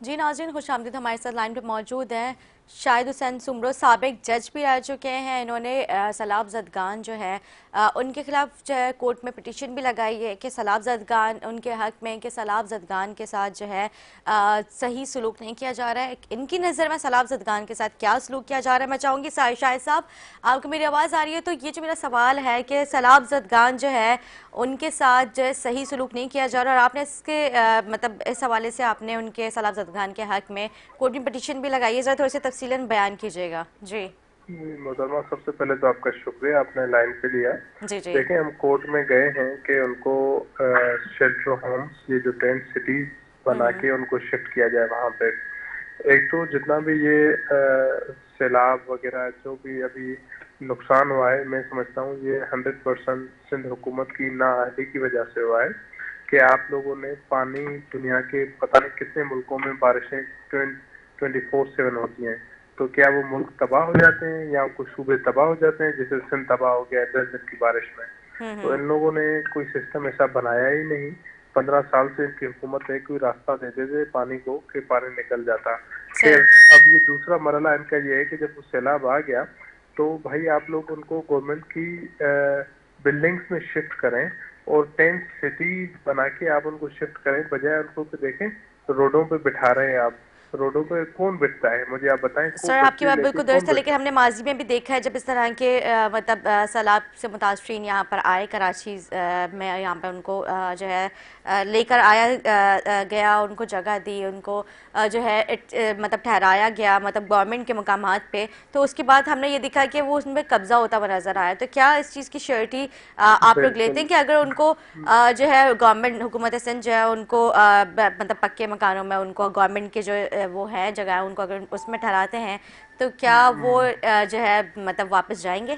जी नाज़रीन, खुशामदीद। हमारे साथ लाइन पे मौजूद हैं शाहिद हुसैन सुमरो, साबिक जज भी रह चुके हैं। इन्होंने सैलाब ज़दगान जो है उनके खिलाफ जो है कोर्ट में पिटीशन भी लगाई है कि सैलाब ज़दगान उनके हक़ में कि सैलाब ज़दगान के साथ जो है सही सलूक नहीं किया जा रहा है। इनकी नज़र में सैलाब ज़दगान के साथ क्या सलूक किया जा रहा है, मैं चाहूँगी शाहिद साहब आपको मेरी आवाज़ आ रही है? तो ये जो मेरा सवाल है कि सैलाब ज़दगान जो है उनके साथ जो है सही सलूक नहीं किया जा रहा, और आपने इसके मतलब इस हवाले से आपने उनके सैलाब ज़दगान के हक़ में कोर्ट में पिटीशन भी लगाई है। ज़रा थोड़ी सी तफसीलन बयान कीजिएगा। जी मोहतरमा, सबसे पहले तो आपका शुक्रिया, आपने लाइन पे लिया। जी जी। देखें, हम कोर्ट में गए हैं कि उनको शेल्टर होम्स, ये जो टेंट सिटीज बना के उनको शिफ्ट किया जाए वहाँ पे। एक तो जितना भी ये सैलाब वगैरह जो भी अभी नुकसान हुआ है, मैं समझता हूँ ये 100% सिंध हुकूमत की नाअहली की वजह से हुआ है कि आप लोगों ने पानी, दुनिया के पता नहीं कितने मुल्कों में बारिशें 24/7 होती हैं, तो क्या वो मुल्क तबाह हो जाते हैं या कुछ सूबे तबाह हो जाते हैं? जैसे सिंध तबाह हो गया 10 दिन की बारिश में। तो इन लोगों ने कोई सिस्टम ऐसा बनाया ही नहीं। 15 साल से इनकी हुकूमत है, कोई रास्ता देते थे पानी को कि पानी निकल जाता। खैर, सही। अब ये दूसरा मरला इनका ये है कि जब वो सैलाब आ गया तो भाई आप लोग उनको गवर्नमेंट की बिल्डिंग्स में शिफ्ट करें और टेंट सिटी बना के आप उनको शिफ्ट करें, बजाय उनको पे देखें रोडों पे बिठा रहे हैं आप। रोडों पे कौन बिठता है? मुझे आप बताएं, सर खूब आपकी बच्चे बात लेके बिल्कुल कौन दुरुस्त है, बिठता लेकिन हमने माजी में भी देखा है जब इस तरह के मतलब सैलाब से मुतासरीन यहाँ पर आए कराची में, यहाँ पर उनको जो है लेकर आया गया, उनको जगह दी, उनको जो है मतलब ठहराया गया मतलब गवर्नमेंट के मकामात पे। तो उसके बाद हमने ये देखा कि वो उसमें कब्जा होता हुआ नजर आया। तो क्या इस चीज़ की श्योरिटी आप लोग लेते बिल्कुल। हैं कि अगर उनको जो है गवर्नमेंट हुकूमत सिंध जो है उनको मतलब पक्के मकानों में उनको गवर्नमेंट के जो वो है जगह उनको अगर उसमें ठहराते हैं तो क्या वो जो है मतलब वापस जाएंगे?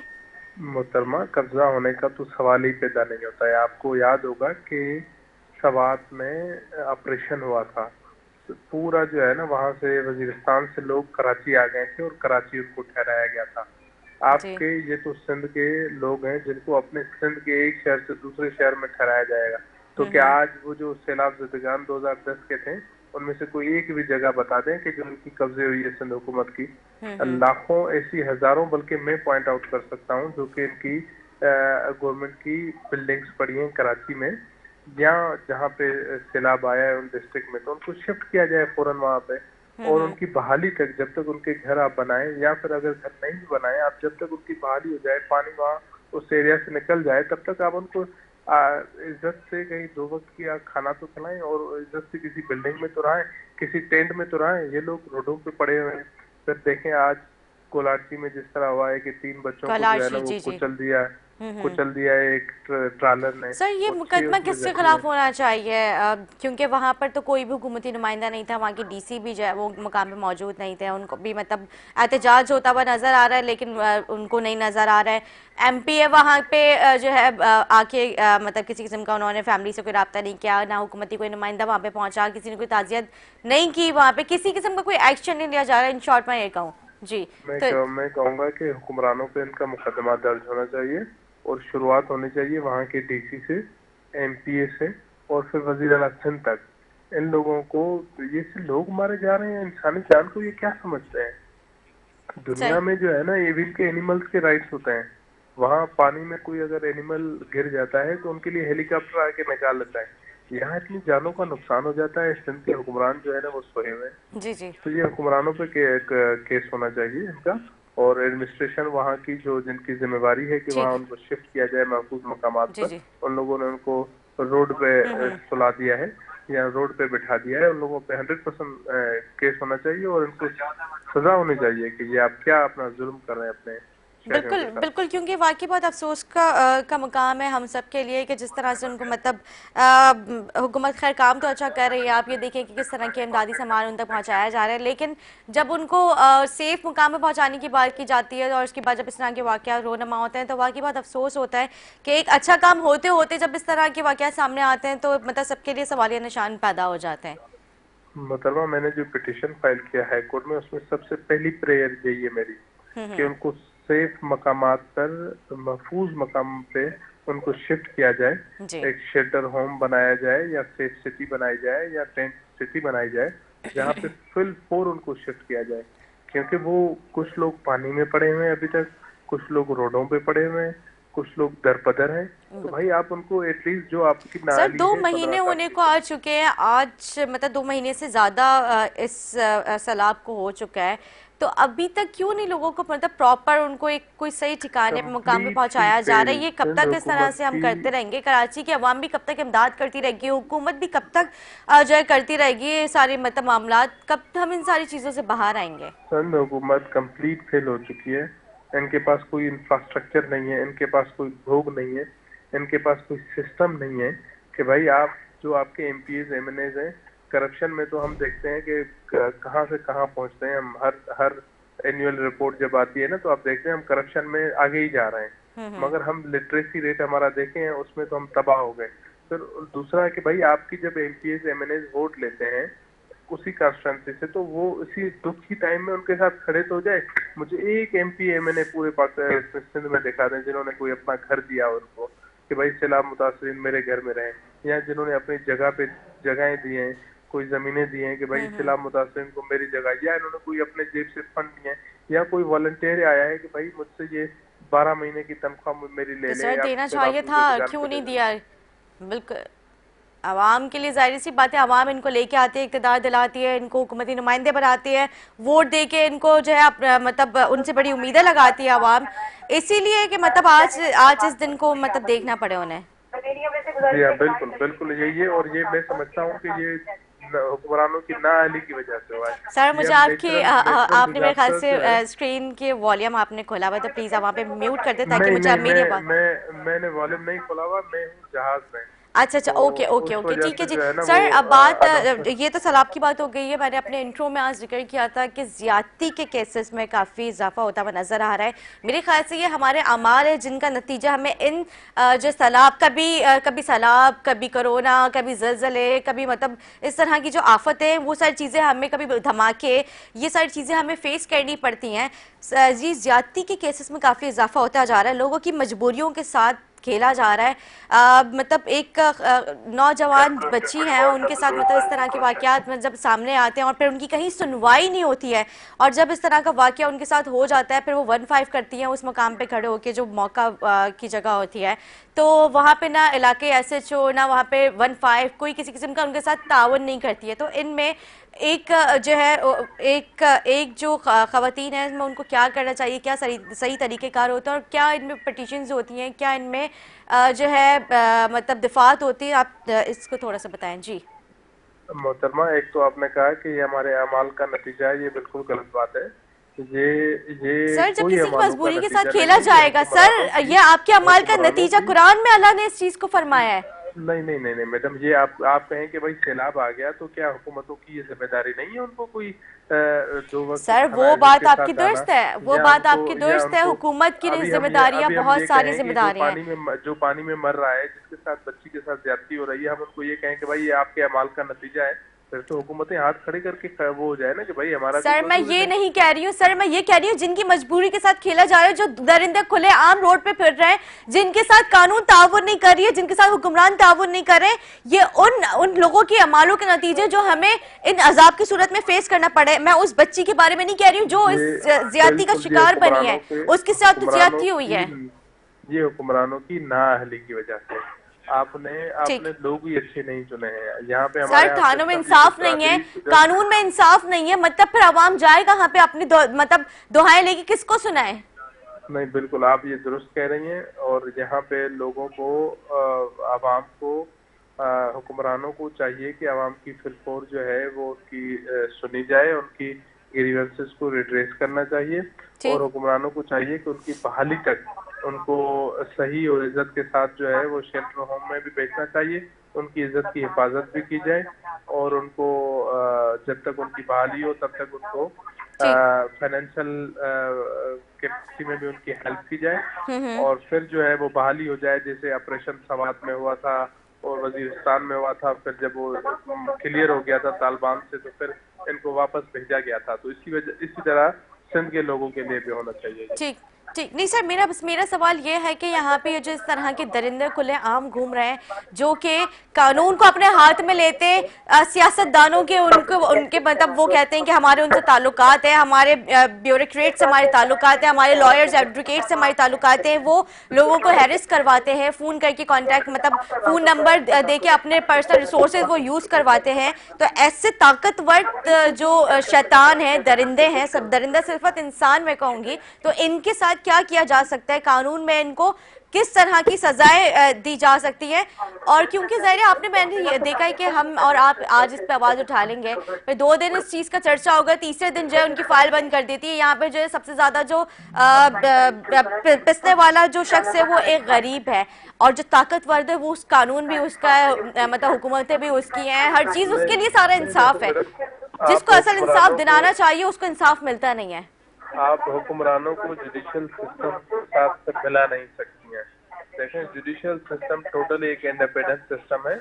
मोहतरमा, कब्जा होने का तो सवाल ही पैदा नहीं होता है। आपको याद होगा कि सवात में ऑपरेशन हुआ था, तो पूरा जो है ना वहां से वजीरिस्तान से लोग कराची आ गए थे और कराची उनको ठहराया गया था। जी। आपके ये तो सिंध के लोग हैं जिनको अपने सिंध के एक शहर से दूसरे शहर में ठहराया जाएगा। तो क्या आज वो जो सैलाब ज़दगान 2010 के थे उनमें से कोई एक भी जगह बता दें कि जो उनकी कब्जे हुई है सिंध हुकूमत की? लाखों ऐसी, हजारों, बल्कि मैं पॉइंट आउट कर सकता हूँ जो कि इनकी गवर्नमेंट की बिल्डिंग्स पड़ी हैं कराची में, या जहाँ पे सैलाब आया है उन डिस्ट्रिक्ट में, तो उनको शिफ्ट किया जाए फौरन वहाँ पे। और उनकी बहाली तक, जब तक उनके घर आप बनाएं, या फिर अगर घर नहीं भी बनाए आप, जब तक उनकी बहाली हो जाए, पानी वहाँ उस एरिया से निकल जाए, तब तक आप उनको इज्जत से कहीं 2 वक्त की खाना तो खिलाएं और इज्जत से किसी बिल्डिंग में तो रहें, किसी टेंट में तो रहें। ये लोग रोडों पे पड़े हुए हैं। फिर देखें आज कोलाची में जिस तरह हुआ है कि 3 बच्चों को जो है ना कलाशी। वो जी जी। कुचल दिया है एक ट्रालर ने, सर ये और 6 मुकदमा उसमें किसके जख्मी खिलाफ हैं। होना चाहिए? क्योंकि वहाँ पर तो कोई भी हुकूमती नुमाइंदा नहीं था, वहाँ की डीसी भी जो है वो मुकाम पे मौजूद नहीं थे, उनको भी मतलब एहतजाज होता हुआ नजर आ रहा है, लेकिन उनको नहीं नजर आ रहा है। एमपी है वहाँ पे जो है आके मतलब किसी किस्म का उन्होंने फैमिली से कोई रब्ता नहीं किया, ना हुकूमती कोई नुमाइंदा वहाँ पे पहुँचा, किसी ने कोई ताज़ियत नहीं की, वहाँ पे किसी किस्म का कोई एक्शन नहीं लिया जा रहा है। इन शॉर्ट मैं ये कहूँ। जी। तो मैं कहूँगा कि हुक्मरानों पे इनका मुकदमा दर्ज होना चाहिए और शुरुआत होनी चाहिए वहाँ के डीसी से, एमपीए से, और फिर वजीर आला सिंध तक। इन लोगों को, ये से लोग मारे जा रहे हैं, इंसानी जान को ये क्या समझते हैं? सही। दुनिया में जो है ना ये भी के एनिमल्स के राइट्स होते हैं। वहाँ पानी में कोई अगर एनिमल गिर जाता है तो उनके लिए हेलीकॉप्टर आके निकाल लेता है। यहाँ इतनी जानों का नुकसान हो जाता है, सिंध के हुक्मरान जो है ना वो सोए हुए हैं। जी जी। तो ये हुक्मरानों पे केस होना चाहिए इनका, और एडमिनिस्ट्रेशन वहाँ की जो जिनकी जिम्मेवारी है कि वहाँ ठीक है। उनको शिफ्ट किया जाए महफूज मकामात जी पर, जी। उन लोगों ने उनको रोड पे सुला दिया है या रोड पे बिठा दिया है। उन लोगों पे 100% केस होना चाहिए और इनको सजा होनी चाहिए कि ये आप क्या अपना जुल्म कर रहे हैं अपने शहरियों बिल्कुल के साथ। बिल्कुल, क्योंकि वाकई बहुत अफसोस का मुकाम है हम सब के लिए कि जिस तरह से उनको मतलब हुकूमत खैर काम तो अच्छा कर रही है। आप ये देखिए कि किस तरह के इमदादी सामान उन तक पहुंचाया जा रहा है, लेकिन जब उनको सेफ मुकाम में पहुंचाने की बात की जाती है और उसके बाद जब इस तरह के वाक़यात रोनमा होते हैं तो वाकई बहुत अफसोस होता है कि एक अच्छा काम होते होते जब इस तरह के वाक़यात सामने आते हैं तो मतलब सबके लिए सवालिया निशान पैदा हो जाते हैं। मतलब मैंने जो पिटिशन फाइल किया हाई कोर्ट में, उसमें सबसे पहली प्रेयर यही है मेरी कि उनको सेफ मकामात पर, महफूज मकाम पे उनको शिफ्ट किया जाए। जी। एक शेल्टर होम बनाया जाए या सेफ सिटी बनाई जाए या टेंट सिटी बनाई जाए, जहाँ पे फिल 4 उनको शिफ्ट किया जाए, क्योंकि वो कुछ लोग पानी में पड़े हुए हैं अभी तक, कुछ लोग रोडों पे पड़े हुए हैं, कुछ लोग दर-बदर हैं। तो भाई आप उनको एटलीस्ट जो आपकी सर नाली 2 है महीने 15 साल होने की। को आ चुके हैं आज, मतलब 2 महीने से ज़्यादा इस सैलाब को हो चुका है। तो अभी तक क्यों नहीं लोगों को मतलब प्रॉपर उनको एक कोई सही ठिकाने पे मुकाम पे कंप्लीटली पहुंचाया जा रहा है? फेल ये कब सिंध तक इस तरह हुकूमत से हम की। करते रहेंगे? कराची की आवाम भी कब तक इमदाद करती रहेगी? हुकूमत भी कब तक जो है करती रहेगी? ये सारे मतलब मामलात कब हम इन सारी चीज़ों से बाहर आएंगे? सिंध हुकूमत कंप्लीट फेल हो चुकी है। इनके पास कोई इंफ्रास्ट्रक्चर नहीं है, इनके पास कोई भोग नहीं है, इनके पास कोई सिस्टम नहीं है कि भाई आप जो आपके एमपीज एमएनएज हैं, करप्शन में तो हम देखते हैं कि कहाँ से कहाँ पहुंचते हैं। हम हर हर एनुअल रिपोर्ट जब आती है ना, तो आप देखते हैं हम करप्शन में आगे ही जा रहे हैं, मगर हम लिटरेसी रेट हमारा देखें हैं उसमें तो हम तबाह हो गए। फिर दूसरा है कि भाई आपकी जब एमपीज एमएनएज वोट लेते हैं उसी कॉन्स्टिट्यूंसी से, तो वो इसी दुख की टाइम में उनके साथ खड़े तो हो जाए। मुझे एक एमपी एमएनए पूरे सिंध में दिखा दें जिन्होंने कोई अपना घर दिया उनको कि भाई सैलाब मुतासरीन मेरे घर में रहें, या जिन्होंने अपनी जगह पे जगहें दी हैं, कोई जमीनें दी हैं कि भाई सैलाब मुतासरीन को मेरी जगह, या इन्होंने कोई अपने जेब से फंड दिए हैं, या कोई वॉलंटियर आया है कि भाई मुझसे ये 12 महीने की तनख्वाह मेरी ले तो ले, सर या देना सैलाब चाहिए था, मुतासरीन क्यों को नहीं दे दे। दिया? बिल्कुल आवाम के लिए जाहिर सी बात है, आवाम इनको लेके आती है, इक़्तिदार दिलाती है, इनको हुकूमती नुमाइंदे बनाती है, वोट दे के इनको जो है मतलब उनसे बड़ी उम्मीदें लगाती है आवाम। इसीलिए कि मतलब आज आज इस दिन को मतलब देखना पड़े उन्हें। जी हाँ, बिल्कुल बिल्कुल यही है, और ये मैं समझता हूँ कि ये हुक्मरानों की नाअहली की वजह से हुआ है। सर ये मुझे हम आपकी नेचुरल नेचुरल आपने मेरे ख्याल डिजास्टर से जो है। स्क्रीन के वॉल्यूम आपने खोला हुआ है, तो प्लीज़ आप वहाँ पे म्यूट कर दे ताकि नहीं मुझे नहीं, अब मेरी आवाज़। मैंने वॉल्यूम नहीं खोला हुआ, मैं हूँ जहाज में, अच्छा अच्छा, तो ओके ओके उस ओके, वजह ठीक है से जी। जो है ना वो सर अब बात अनाउंसमेंट। ये तो सैलाब की बात हो गई है। मैंने अपने इंट्रो में आज जिक्र किया था कि ज्यादती के केसेस में काफ़ी इजाफा होता हुआ नजर आ रहा है। मेरे ख्याल से ये हमारे अमाल है जिनका नतीजा हमें इन जो सैलाब, कभी सैलाब, कभी कोरोना, कभी जलजले, कभी मतलब इस तरह की जो आफतें, वो सारी चीज़ें हमें, कभी धमाके, ये सारी चीज़ें हमें फेस करनी पड़ती हैं। जी ज्यादती के केसेस में काफ़ी इजाफा होता जा रहा है, लोगों की मजबूरियों के साथ खेला जा रहा है। मतलब एक नौजवान बच्ची हैं, उनके साथ मतलब इस तरह के वाकयात में जब सामने आते हैं और फिर उनकी कहीं सुनवाई नहीं होती है, और जब इस तरह का वाकया उनके साथ हो जाता है, फिर वो 15 करती हैं उस मकाम पे खड़े होकर जो मौका की जगह होती है, तो वहाँ पे ना इलाके एसएचओ ना वहाँ पे 15 कोई किसी किस्म का उनके साथ ताउन नहीं करती है। तो इनमें एक जो है एक जो खवातीन है, इसमें उनको क्या करना चाहिए, क्या सही तरीक़ेकार होता है, और क्या इनमें पटिशन्स होती हैं, क्या इनमें जो है मतलब दिफात होती है? आप इसको थोड़ा सा बताएं जी। मोहतरमा, एक तो आपने कहा कि ये हमारे अमाल का नतीजा है, ये बिल्कुल गलत बात है। ये सर जब कोई किसी की अमालों का मजबूरी के साथ नतीजा नहीं खेला है, ये जाएगा सर, ये आपके अमाल का हुक्मरानों नतीजा, की। कुरान में अल्लाह ने इस चीज को फरमाया है। नहीं नहीं नहीं नहीं मैडम, ये आप कहें कि भाई सैलाब आ गया तो क्या हुकूमतों की ये जिम्मेदारी नहीं है उनको कोई दो वक्त सर खाना वो इज्जत बात के आपकी साथ डालना, दुरुस्त है, वो या बात उनको आपकी या दुरुस्त है, उनको हुकूमत की जिम्मेदारियां, अभी हम बहुत ये सारी कहें कि जिम्मेदारियां हैं। जो पानी में मर रहा है, जिसके साथ बच्ची के साथ ज्यादती हो रही है, हम उनको ये कहें कि भाई ये आपके अमाल का नतीजा है, फिर तो हुकूमतें हाथ खड़े करके वो हो जाए ना कि भाई हमारा कोई सर मैं कसूर ही ये नहीं। नहीं कह रही हूँ, सर मैं ये कह रही हूँ जिनकी मजबूरी के साथ खेला जा रहा है, जो दरिंदे खुले आम रोड पे फिर रहे हैं, जिनके साथ कानून ताउन नहीं कर रही है, जिनके साथ हुक्मरान ताउन नहीं कर रहे, ये उन लोगों के अमालों के नतीजे जो हमें इन अजाब की सूरत में फेस करना पड़े। मैं उस बच्ची के बारे में नहीं कह रही हूँ जो इस ज्यादती का बिल्कुल, शिकार बनी है, उसके साथ तो ज्यादती हुई है। ये हुक्मरानों की नाअहली की वजह से आपने ठीक। आपने लोग ही अच्छे नहीं चुने हैं। यहाँ पे सर हमारे यहाँ थानों में सिस्टम भी इंसाफ कुछ नहीं है, आखिरी कानून में इंसाफ नहीं है, मतलब फिर अवाम जाए कहाँ पे अपनी मतलब दुहाएं लेके किसको सुनाए? नहीं, बिल्कुल आप ये दुरुस्त कह रही हैं, और यहाँ पे लोगों को आवाम को हुक्मरानों को चाहिए कि आवाम की फिलफोर जो है वो उनकी सुनी जाए, उनकी ग्रीवेंसेस को रिड्रेस करना चाहिए, और ठीक। हुक्मरानों को चाहिए कि उनकी बहाली तक उनको सही और इज्जत के साथ जो है वो शेल्टर होम में भी भेजना चाहिए, उनकी इज्जत की हिफाजत भी की जाए, और उनको जब तक उनकी बहाली हो तब तक उनको ठीक। फाइनेंशियल कैपेसिटी में भी उनकी हेल्प की जाए, और फिर जो है वो बहाली हो जाए, जैसे ऑपरेशन सवात में हुआ था और वजीरिस्तान में हुआ था, फिर जब वो क्लियर हो गया था तालिबान से तो फिर इनको वापस भेजा गया था। तो इसी तरह सिंध के लोगों के लिए भी होना चाहिए। ठीक। ठीक नहीं सर, मेरा सवाल ये है कि यहाँ पे ये जो इस तरह के दरिंदे खुले आम घूम रहे हैं जो कि कानून को अपने हाथ में लेते, सियासतदानों के उनको उनके मतलब वो कहते हैं कि हमारे उनसे ताल्लुकात है, हमारे ब्यूरोक्रेट से हमारे ताल्लुकात है, हमारे लॉयर्स एडवोकेट से हमारे ताल्लुकात हैं, वो लोगों को हैरिस करवाते हैं, फ़ोन करके कॉन्टैक्ट मतलब फ़ोन नंबर दे के अपने पर्सनल रिसोर्सेज वो यूज़ करवाते हैं। तो ऐसे ताकतवर जो शैतान है, दरिंदे हैं, सब दरिंदा सिर्फ इंसान मैं कहूँगी, तो इनके साथ क्या किया जा सकता है, कानून में इनको किस तरह की सजाएं दी जा सकती है? और क्योंकि ज़ाहिर है आपने मैंने ये देखा है कि हम और आप आज इस पे आवाज़ उठा लेंगे, फिर 2 दिन इस चीज़ का चर्चा होगा, तीसरे दिन जो है उनकी फाइल बंद कर देती है। यहाँ पे जो है सबसे ज़्यादा जो पिसने वाला जो शख्स है वो एक गरीब है, और जो ताकतवर है वो उस कानून भी उसका है, मतलब हुकूमतें भी उसकी हैं, हर चीज़ उसके लिए सारा इंसाफ है। जिसको असल इंसाफ दिलाना चाहिए उसको इंसाफ मिलता नहीं है। आप हुक्मरानों को जुडिशियल सिस्टम के साथ से मिला नहीं सकती हैं। देखें, जुडिशियल सिस्टम टोटल एक इंडिपेंडेंट सिस्टम है।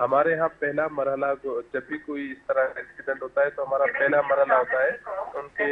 हमारे यहाँ पहला मरहला, जब भी कोई इस तरह का इंसिडेंट होता है तो हमारा पहला मरहला होता है उनके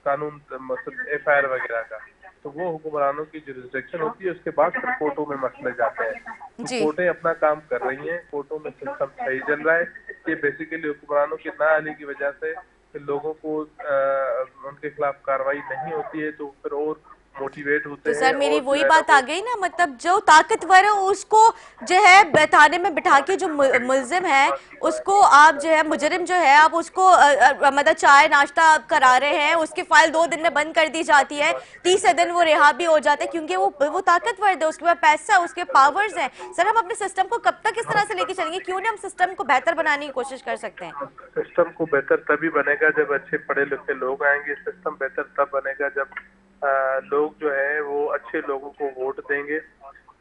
कानून मतलब FIR वगैरह का, तो वो हुक्मरानों की जुरिस्डिक्शन होती है। उसके बाद फिर कोर्टों में मसले जाते हैं। तो कोर्टें अपना काम कर रही हैं, कोर्टों में सिस्टम सही चल रहा है। ये बेसिकली हुक्मरानों के ना आने की वजह से लोगों को उनके खिलाफ कार्रवाई नहीं होती है, तो फिर और मोटिवेट होते तो हैं। सर मेरी और वही बात आ गई ना, मतलब जो ताकतवर है उसको जो है थाने में बिठा के जो मुल्जिम है उसको आप जो है मुजरिम जो है आप उसको मतलब चाय नाश्ता आप करा रहे हैं, उसकी फाइल 2 दिन में बंद कर दी जाती है, तीसरे दिन वो रिहा भी हो जाता है क्योंकि वो ताकतवर है, उसके पास पैसा, उसके पावर्स हैं। सर हम अपने सिस्टम को कब तक इस तरह से लेके चलेंगे? क्यों नहीं हम सिस्टम को बेहतर बनाने की कोशिश कर सकते हैं? सिस्टम को बेहतर तभी बनेगा जब अच्छे पढ़े लिखे लोग आएंगे। सिस्टम बेहतर तब बनेगा जब लोग जो है वो अच्छे लोगों को वोट देंगे।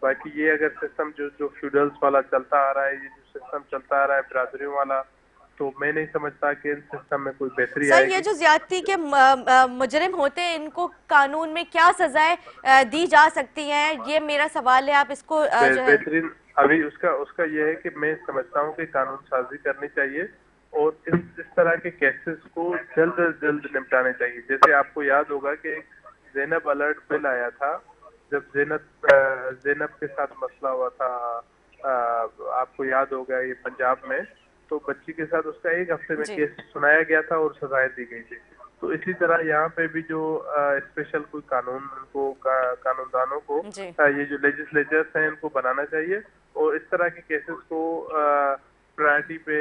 बाकी ये अगर सिस्टम जो फ्यूडल्स वाला चलता आ रहा है, ये जो सिस्टम चलता आ रहा है बिरादरियों वाला, तो मैं नहीं समझता कि इन सिस्टम में कोई बेहतरी सर आएगी। ये जो ज्यादती के मुजरिम होते हैं इनको कानून में क्या सजाएं दी जा सकती हैं, ये मेरा सवाल है, आप इसको जो है बेहतरीन अभी उसका ये है कि मैं समझता हूँ कि कानून साजी करनी चाहिए और इस तरह के केसेस को जल्द से जल्द निपटाने चाहिए। जैसे आपको याद होगा कि एक ज़ैनब अलर्ट बिल आया था, जब ज़ैनब के साथ मसला हुआ था, आपको याद होगा ये पंजाब में, तो बच्ची के साथ उसका 1 हफ्ते में केस सुनाया गया था और सजाएं दी गई थी। तो इसी तरह यहाँ पे भी जो स्पेशल कोई कानून को कानूनदानों को ये जो लेजिस्लेचर्स हैं इनको बनाना चाहिए और इस तरह के केसेस को प्रायोरिटी पे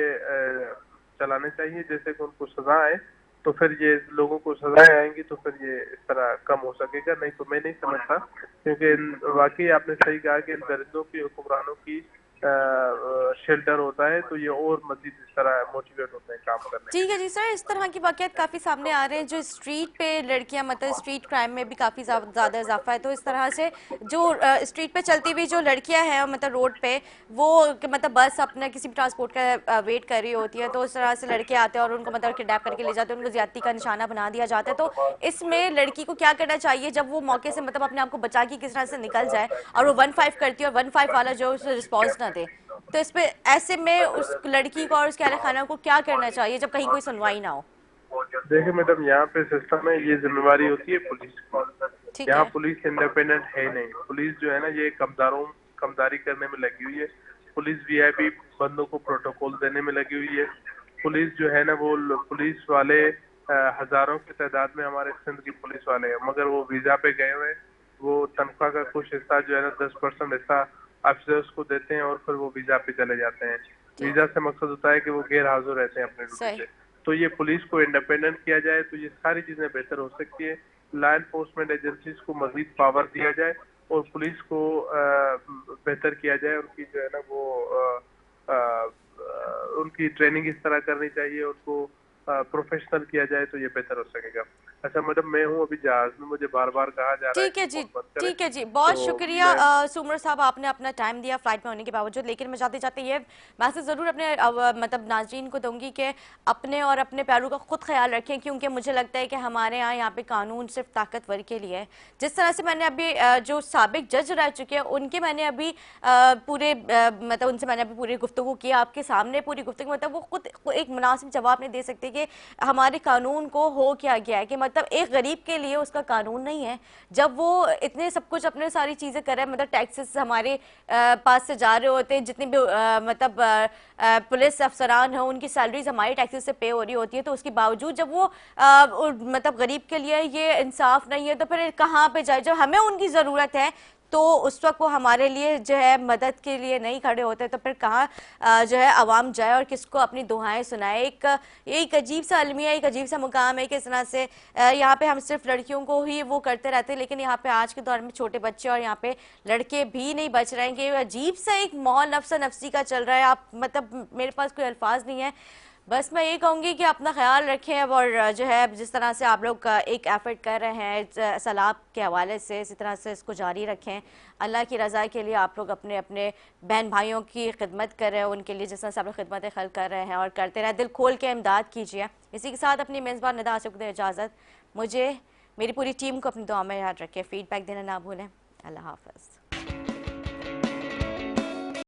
चलाने चाहिए, जैसे कि उनको सजा आए तो फिर ये लोगों को सजाएं आएंगी तो फिर ये इस तरह कम हो सकेगा। नहीं तो मैं नहीं समझता, क्योंकि वाकई आपने सही कहा कि इन दरिंदों की हुक्मरानों की शेल्टर होता है तो ये और मजीद इस तरह मोटिवेट होते हैं काम करने। ठीक है जी सर, इस तरह की वाक़यात काफ़ी सामने आ रहे हैं जो स्ट्रीट पे लड़कियां, मतलब स्ट्रीट क्राइम में भी काफ़ी ज़्यादा इजाफा है। तो इस तरह से जो स्ट्रीट पे चलती हुई जो लड़कियां हैं मतलब रोड पे, वो मतलब बस अपने किसी भी ट्रांसपोर्ट का वेट कर रही होती है, तो इस तरह से लड़के आते हैं और उनको मतलब किडनैप करके ले जाते हैं, उनको ज्यादती का निशाना बना दिया जाता है। तो इसमें लड़की को क्या करना चाहिए जब वो मौके से मतलब अपने आप को बचा के किस तरह से निकल जाए और वो 15 करती है और 15 वाला जो उसे रिस्पॉन्स ना दे, तो इस पे ऐसे में उस लड़की को और उसके अहले खाना को क्या करना चाहिए जब कहीं कोई सुनवाई ना हो? देखिए मैडम, यहाँ पे सिस्टम है, ये जिम्मेवारी होती है पुलिस की। यहाँ पुलिस इंडिपेंडेंट है नहीं। पुलिस जो है ना ये कमदारी करने में लगी हुई है। पुलिस VIP बंदों को प्रोटोकॉल देने में लगी हुई है। पुलिस जो है ना वो पुलिस वाले हजारों की तादाद में हमारे सिंध की पुलिस वाले हैं, मगर वो वीजा पे गए हुए, वो तनख्वाह का कुछ हिस्सा जो है ना 10% हिस्सा अफसर्स को देते हैं और फिर वो वीजा पे चले जाते हैं। वीजा से मकसद होता है कि वो गैर हाजिर रहते हैं अपने ड्यूटी से। तो ये पुलिस को इंडिपेंडेंट किया जाए तो ये सारी चीजें बेहतर हो सकती है। लॉ एनफोर्समेंट एजेंसीज को मजीद पावर दिया जाए और पुलिस को बेहतर किया जाए। उनकी जो है ना वो उनकी ट्रेनिंग इस तरह करनी चाहिए, उनको प्रोफेशनल किया जाए तो ये बेहतर हो सकेगा। अच्छा मैडम, मैं हूँ अभी जहाज में, मुझे बार बार कहा जा रहा है। ठीक है जी, ठीक है जी, बहुत शुक्रिया सुमर साहब, आपने अपना टाइम दिया फ्लाइट में होने के बावजूद। लेकिन मैं जाते जाते ये मैसेज ज़रूर अपने मतलब नाज़रीन को दूंगी कि अपने और अपने पैरों का खुद ख्याल रखें, क्योंकि मुझे लगता है कि हमारे यहाँ पे कानून सिर्फ ताकतवर के लिए है। जिस तरह से मैंने अभी जो साबिक जज रह चुके हैं उनके मैंने अभी पूरे मतलब उनसे मैंने अभी पूरी गुफ्तगू की आपके सामने, पूरी गुफ्तगू मतलब वो खुद एक मुनासिब जवाब नहीं दे सकते कि हमारे कानून को हो क्या गया है, कि मतलब मतलब एक गरीब के लिए उसका कानून नहीं है, जब वो इतने सब कुछ अपने सारी चीज़ें कर रहे हैं, मतलब टैक्सेस हमारे पास से जा रहे होते हैं, जितनी भी मतलब पुलिस अफसरान हैं उनकी सैलरीज हमारी टैक्सेस से पे हो रही होती है, तो उसके बावजूद जब वो मतलब गरीब के लिए ये इंसाफ नहीं है तो फिर कहाँ पे जाए? जब हमें उनकी ज़रूरत है तो उस वक्त वो हमारे लिए जो है मदद के लिए नहीं खड़े होते, तो फिर कहाँ जो है आवाम जाए और किसको अपनी दुआएं सुनाए? एक अजीब सा अलमिया, एक अजीब सा मुकाम है कि इस तरह से यहाँ पे हम सिर्फ लड़कियों को ही वो करते रहते हैं, लेकिन यहाँ पे आज के दौर में छोटे बच्चे और यहाँ पे लड़के भी नहीं बच रहे हैं कि अजीब सा एक माहौल नफ्सा नफसी का चल रहा है। आप मतलब मेरे पास कोई अल्फाज नहीं है, बस मैं ये कहूँगी कि अपना ख्याल रखें और जो है जिस तरह से आप लोग एक एफर्ट कर रहे हैं सलाब के हवाले से, इसी तरह से इसको जारी रखें। अल्लाह की रज़ा के लिए आप लोग अपने अपने बहन भाइयों की खिदमत कर रहे हैं, उनके लिए जिस तरह से आप लोग खिदमत खल कर रहे हैं और करते रहे, दिल खोल के इमदाद कीजिए। इसी के साथ अपनी मेज़बान निदा से दे इजाज़त, मुझे मेरी पूरी टीम को अपनी दुआ में याद रखें, फीडबैक देना ना भूलें। अल्लाह हाफ़िज़।